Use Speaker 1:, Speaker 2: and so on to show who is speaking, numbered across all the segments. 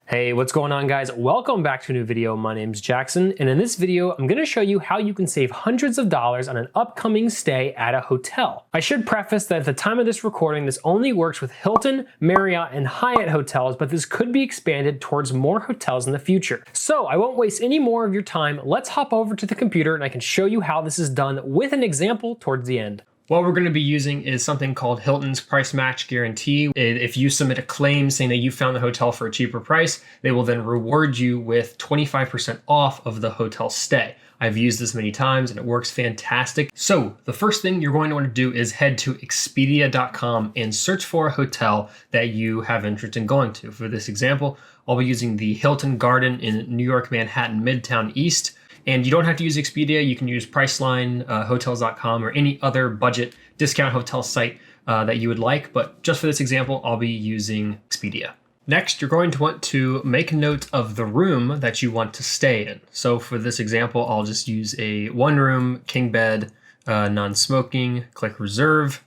Speaker 1: Hey, what's going on, guys? Welcome back to a new video. My name's Jackson, and in this video, I'm gonna show you how you can save hundreds of dollars on an upcoming stay at a hotel. I should preface that at the time of this recording, this only works with Hilton, Marriott, and Hyatt hotels, but this could be expanded towards more hotels in the future. So I won't waste any more of your time. Let's hop over to the computer and I can show you how this is done with an example towards the end. What we're going to be using is something called Hilton's Price Match Guarantee. If you submit a claim saying that you found the hotel for a cheaper price, they will then reward you with 25% off of the hotel stay. I've used this many times and it works fantastic. So the first thing you're going to want to do is head to Expedia.com and search for a hotel that you have interest in going to. For this example, I'll be using the Hilton Garden in New York, Manhattan, Midtown East. And you don't have to use Expedia. You can use Priceline, Hotels.com, or any other budget discount hotel site that you would like. But just for this example, I'll be using Expedia. Next, you're going to want to make note of the room that you want to stay in. So for this example, I'll just use a one-room king bed, non-smoking, click reserve.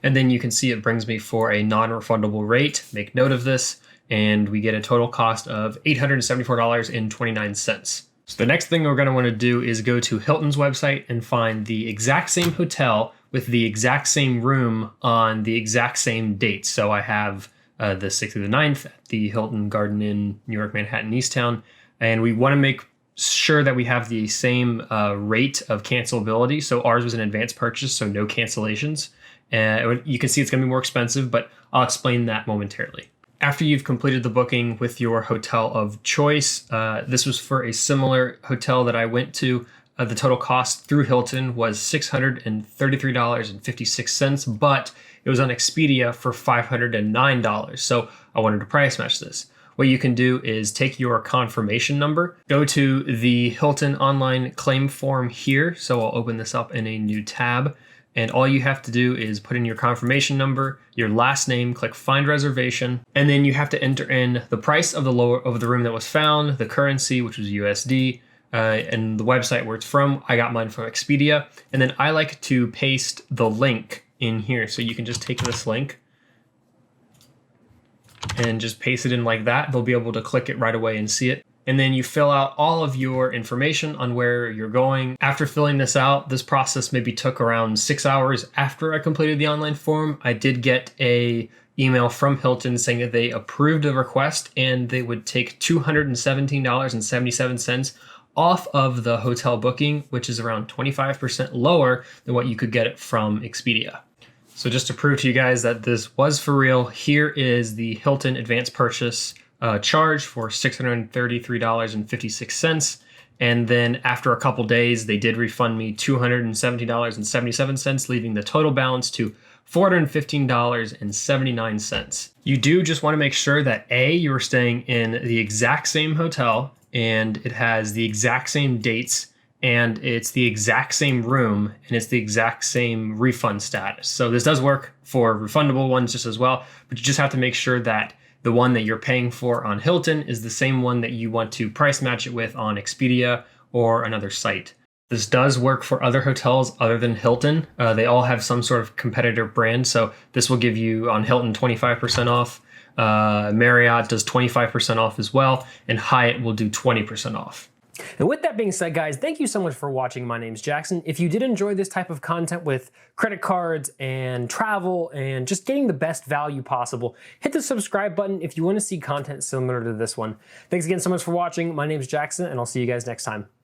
Speaker 1: And then you can see it brings me for a non-refundable rate. Make note of this. And we get a total cost of $874.29. So the next thing we're going to want to do is go to Hilton's website and find the exact same hotel with the exact same room on the exact same date. So I have the 6th through the 9th at the Hilton Garden Inn, New York, Manhattan, Easttown. And we want to make sure that we have the same rate of cancelability. So ours was an advanced purchase, so no cancellations. You can see it's going to be more expensive, but I'll explain that momentarily. After you've completed the booking with your hotel of choice, this was for a similar hotel that I went to. The total cost through Hilton was $633.56, but it was on Expedia for $509. So I wanted to price match this. What you can do is take your confirmation number, go to the Hilton online claim form here. So I'll open this up in a new tab. And all you have to do is put in your confirmation number, your last name, click find reservation, and then you have to enter in the price of the room that was found, the currency, which was USD, and the website where it's from. I got mine from Expedia. And then I like to paste the link in here. So you can just take this link and just paste it in like that. They'll be able to click it right away and see it. And then you fill out all of your information on where you're going. After filling this out, this process maybe took around 6 hours after I completed the online form. I did get an email from Hilton saying that they approved the request and they would take $217.77 off of the hotel booking, which is around 25% lower than what you could get it from Expedia. So just to prove to you guys that this was for real, here is the Hilton advanced purchase charge for $633.56. And then after a couple days, they did refund me $217.77, leaving the total balance to $415.79. You do just want to make sure that you're staying in the exact same hotel and it has the exact same dates and it's the exact same room and it's the exact same refund status. So this does work for refundable ones just as well, but you just have to make sure that the one that you're paying for on Hilton is the same one that you want to price match it with on Expedia or another site. This does work for other hotels other than Hilton. They all have some sort of competitor brand. So this will give you on Hilton 25% off. Marriott does 25% off as well. And Hyatt will do 20% off. And with that being said, guys, thank you so much for watching. My name's Jackson. If you did enjoy this type of content with credit cards and travel and just getting the best value possible, hit the subscribe button if you want to see content similar to this one. Thanks again so much for watching. My name's Jackson, and I'll see you guys next time.